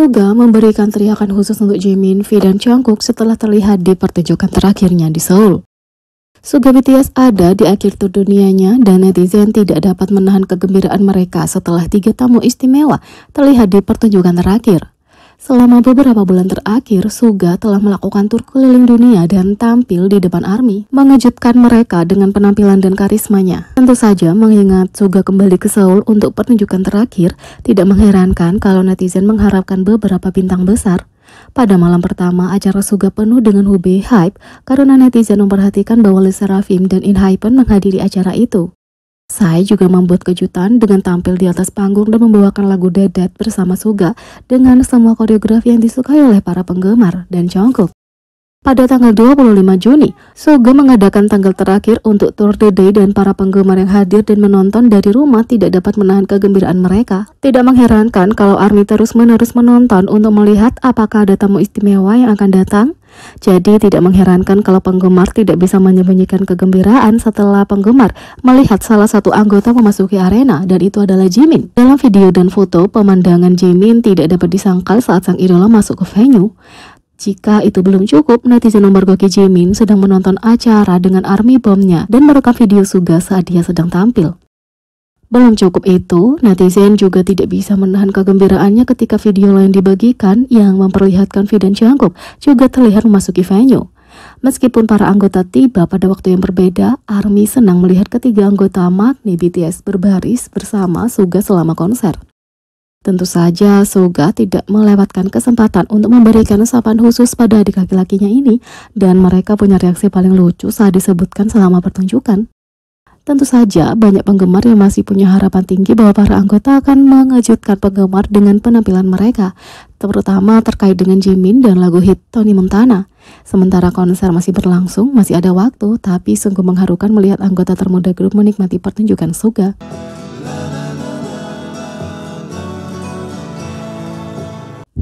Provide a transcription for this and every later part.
Suga memberikan teriakan khusus untuk Jimin, V dan Jungkook setelah terlihat di pertunjukan terakhirnya di Seoul. Suga BTS ada di akhir tur dunianya dan netizen tidak dapat menahan kegembiraan mereka setelah 3 tamu istimewa terlihat di pertunjukan terakhir. Selama beberapa bulan terakhir, Suga telah melakukan tur keliling dunia dan tampil di depan ARMY, mengejutkan mereka dengan penampilan dan karismanya. Tentu saja, mengingat Suga kembali ke Seoul untuk pertunjukan terakhir, tidak mengherankan kalau netizen mengharapkan beberapa bintang besar. Pada malam pertama, acara Suga penuh dengan hube hype karena netizen memperhatikan bahwa LE SSERAFIM dan ENHYPEN menghadiri acara itu. Psy juga membuat kejutan dengan tampil di atas panggung dan membawakan lagu Dead bersama Suga dengan semua koreografi yang disukai oleh para penggemar dan Jungkook. Pada tanggal 25 Juni, Suga mengadakan tanggal terakhir untuk Tour de Day dan para penggemar yang hadir dan menonton dari rumah tidak dapat menahan kegembiraan mereka. Tidak mengherankan kalau ARMY terus-menerus menonton untuk melihat apakah ada tamu istimewa yang akan datang. Jadi tidak mengherankan kalau penggemar tidak bisa menyembunyikan kegembiraan setelah penggemar melihat salah satu anggota memasuki arena dan itu adalah Jimin. Dalam video dan foto, pemandangan Jimin tidak dapat disangkal saat sang idola masuk ke venue. Jika itu belum cukup, netizen memergoki Jimin sedang menonton acara dengan ARMY bomnya dan merekam video Suga saat dia sedang tampil. Belum cukup itu, netizen juga tidak bisa menahan kegembiraannya ketika video lain dibagikan yang memperlihatkan V dan Jungkook juga terlihat memasuki venue. Meskipun para anggota tiba pada waktu yang berbeda, ARMY senang melihat ketiga anggota magni BTS berbaris bersama Suga selama konser. Tentu saja Suga tidak melewatkan kesempatan untuk memberikan sapaan khusus pada adik laki-lakinya ini dan mereka punya reaksi paling lucu saat disebutkan selama pertunjukan. Tentu saja banyak penggemar yang masih punya harapan tinggi bahwa para anggota akan mengejutkan penggemar dengan penampilan mereka, terutama terkait dengan Jimin dan lagu hit Tony Montana. Sementara konser masih berlangsung, masih ada waktu, tapi sungguh mengharukan melihat anggota termuda grup menikmati pertunjukan Suga.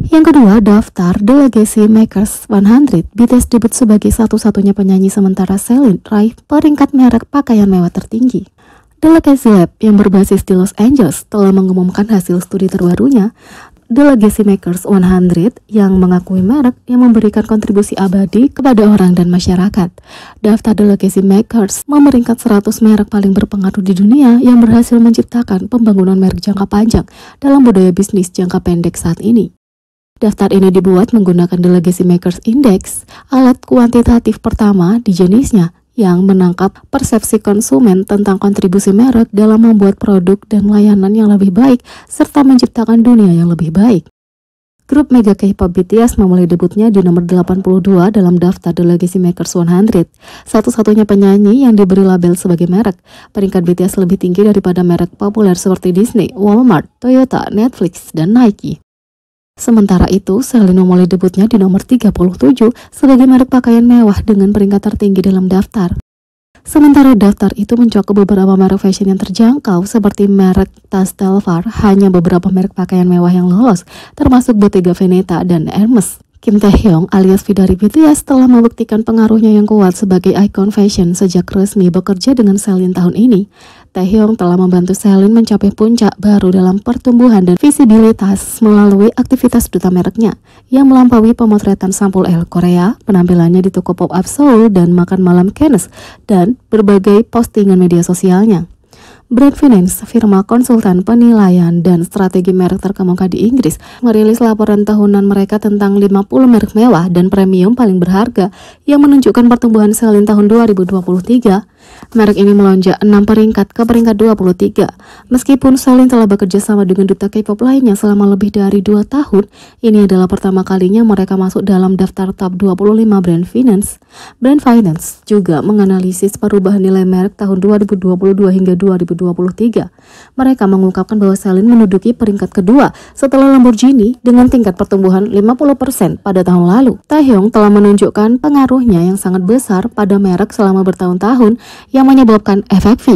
Yang kedua, daftar The Legacy Makers 100. BTS debut sebagai satu-satunya penyanyi sementara Celine raih peringkat merek pakaian mewah tertinggi. The Legacy Lab yang berbasis di Los Angeles telah mengumumkan hasil studi terbarunya The Legacy Makers 100 yang mengakui merek yang memberikan kontribusi abadi kepada orang dan masyarakat. Daftar The Legacy Makers memeringkat 100 merek paling berpengaruh di dunia yang berhasil menciptakan pembangunan merek jangka panjang dalam budaya bisnis jangka pendek saat ini. Daftar ini dibuat menggunakan The Legacy Makers Index, alat kuantitatif pertama di jenisnya yang menangkap persepsi konsumen tentang kontribusi merek dalam membuat produk dan layanan yang lebih baik serta menciptakan dunia yang lebih baik. Grup mega K-pop BTS memulai debutnya di nomor 82 dalam daftar The Legacy Makers 100, satu-satunya penyanyi yang diberi label sebagai merek. Peringkat BTS lebih tinggi daripada merek populer seperti Disney, Walmart, Toyota, Netflix, dan Nike. Sementara itu, Celine memulai debutnya di nomor 37 sebagai merek pakaian mewah dengan peringkat tertinggi dalam daftar. Sementara daftar itu mencakup beberapa merek fashion yang terjangkau seperti merek tas Telfar, hanya beberapa merek pakaian mewah yang lolos, termasuk Bottega Veneta dan Hermes. Kim Taehyung alias V dari BTS telah membuktikan pengaruhnya yang kuat sebagai ikon fashion sejak resmi bekerja dengan Celine tahun ini. Taehyung telah membantu Celine mencapai puncak baru dalam pertumbuhan dan visibilitas melalui aktivitas duta mereknya yang melampaui pemotretan sampul L Korea, penampilannya di toko pop-up Seoul dan makan malam Cannes, dan berbagai postingan media sosialnya. Brand Finance, firma konsultan penilaian dan strategi merek terkemuka di Inggris, merilis laporan tahunan mereka tentang 50 merek mewah dan premium paling berharga yang menunjukkan pertumbuhan Celine tahun 2023. Merek ini melonjak 6 peringkat ke peringkat 23. Meskipun Celine telah bekerja sama dengan duta K-pop lainnya selama lebih dari 2 tahun, ini adalah pertama kalinya mereka masuk dalam daftar top 25 Brand Finance. Brand Finance juga menganalisis perubahan nilai merek tahun 2022 hingga 2023. Mereka mengungkapkan bahwa Celine menduduki peringkat kedua setelah Lamborghini dengan tingkat pertumbuhan 50% pada tahun lalu. Taehyung telah menunjukkan pengaruhnya yang sangat besar pada merek selama bertahun-tahun yang menyebabkan efek V.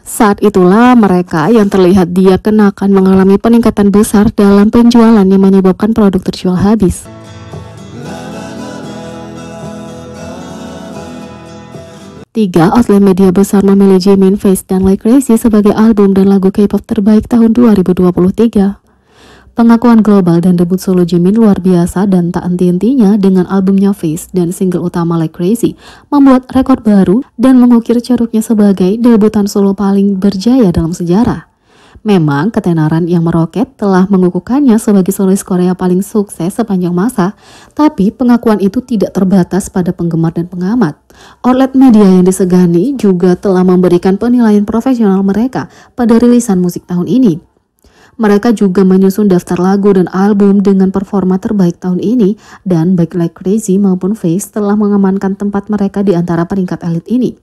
Saat itulah mereka yang terlihat dia kenakan mengalami peningkatan besar dalam penjualan yang menyebabkan produk terjual habis. Tiga outlet media besar memilih Jimin, Face, dan Like Crazy sebagai album dan lagu K-pop terbaik tahun 2023. Pengakuan global dan debut solo Jimin luar biasa dan tak henti-hentinya dengan albumnya Face dan single utama Like Crazy membuat rekor baru dan mengukir ceruknya sebagai debutan solo paling berjaya dalam sejarah. Memang ketenaran yang meroket telah mengukuhkannya sebagai solois Korea paling sukses sepanjang masa, tapi pengakuan itu tidak terbatas pada penggemar dan pengamat. Outlet media yang disegani juga telah memberikan penilaian profesional mereka pada rilisan musik tahun ini. Mereka juga menyusun daftar lagu dan album dengan performa terbaik tahun ini, dan baik Like Crazy maupun Face telah mengamankan tempat mereka di antara peringkat elit ini.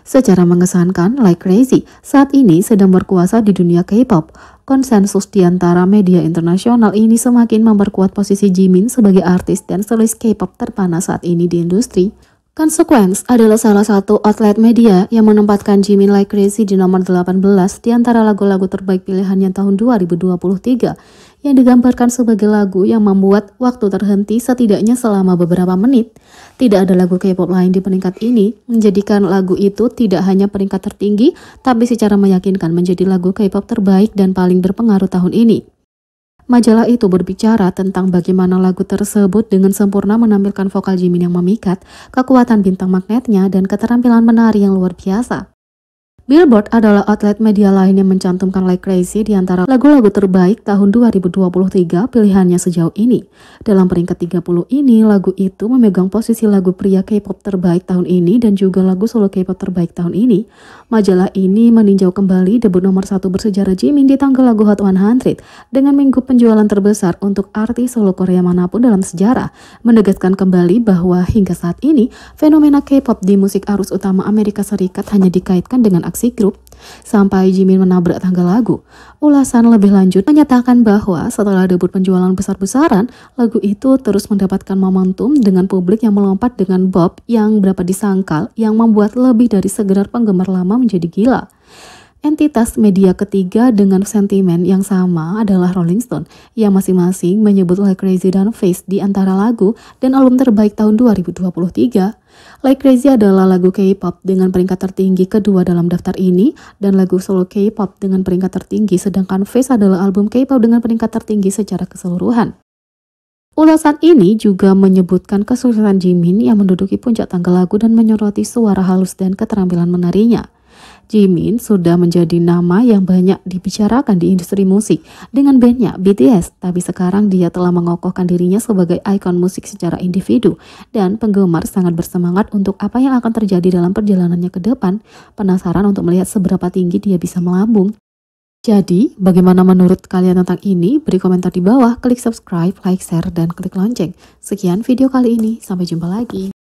Secara mengesankan, Like Crazy saat ini sedang berkuasa di dunia K-pop. Konsensus di antara media internasional ini semakin memperkuat posisi Jimin sebagai artis dan solois K-pop terpanas saat ini di industri. Consequence adalah salah satu outlet media yang menempatkan Jimin Like Crazy di nomor 18 di antara lagu-lagu terbaik pilihannya tahun 2023 yang digambarkan sebagai lagu yang membuat waktu terhenti setidaknya selama beberapa menit. Tidak ada lagu K-pop lain di peringkat ini, menjadikan lagu itu tidak hanya peringkat tertinggi, tapi secara meyakinkan menjadi lagu K-pop terbaik dan paling berpengaruh tahun ini. Majalah itu berbicara tentang bagaimana lagu tersebut dengan sempurna menampilkan vokal Jimin yang memikat, kekuatan bintang magnetnya, dan keterampilan menari yang luar biasa. Billboard adalah outlet media lain yang mencantumkan Like Crazy di antara lagu-lagu terbaik tahun 2023 pilihannya sejauh ini. Dalam peringkat 30 ini, lagu itu memegang posisi lagu pria K-pop terbaik tahun ini dan juga lagu solo K-pop terbaik tahun ini. Majalah ini meninjau kembali debut nomor 1 bersejarah Jimin di tangga lagu Hot 100 dengan minggu penjualan terbesar untuk artis solo Korea manapun dalam sejarah, menegaskan kembali bahwa hingga saat ini fenomena K-pop di musik arus utama Amerika Serikat hanya dikaitkan dengan aksi grup sampai Jimin menabrak tangga lagu. Ulasan lebih lanjut menyatakan bahwa setelah debut penjualan besar-besaran, lagu itu terus mendapatkan momentum dengan publik yang melompat dengan bop yang berapa disangkal yang membuat lebih dari segenar penggemar lama menjadi gila. Entitas media ketiga dengan sentimen yang sama adalah Rolling Stone yang masing-masing menyebut Like Crazy dan Face di antara lagu dan album terbaik tahun 2023. Like Crazy adalah lagu K-pop dengan peringkat tertinggi kedua dalam daftar ini dan lagu solo K-pop dengan peringkat tertinggi, sedangkan Face adalah album K-pop dengan peringkat tertinggi secara keseluruhan. Ulasan ini juga menyebutkan kesuksesan Jimin yang menduduki puncak tangga lagu dan menyoroti suara halus dan keterampilan menarinya. Jimin sudah menjadi nama yang banyak dibicarakan di industri musik dengan bandnya BTS, tapi sekarang dia telah mengokohkan dirinya sebagai ikon musik secara individu dan penggemar sangat bersemangat untuk apa yang akan terjadi dalam perjalanannya ke depan, penasaran untuk melihat seberapa tinggi dia bisa melambung. Jadi, bagaimana menurut kalian tentang ini? Beri komentar di bawah, klik subscribe, like, share, dan klik lonceng. Sekian video kali ini, sampai jumpa lagi.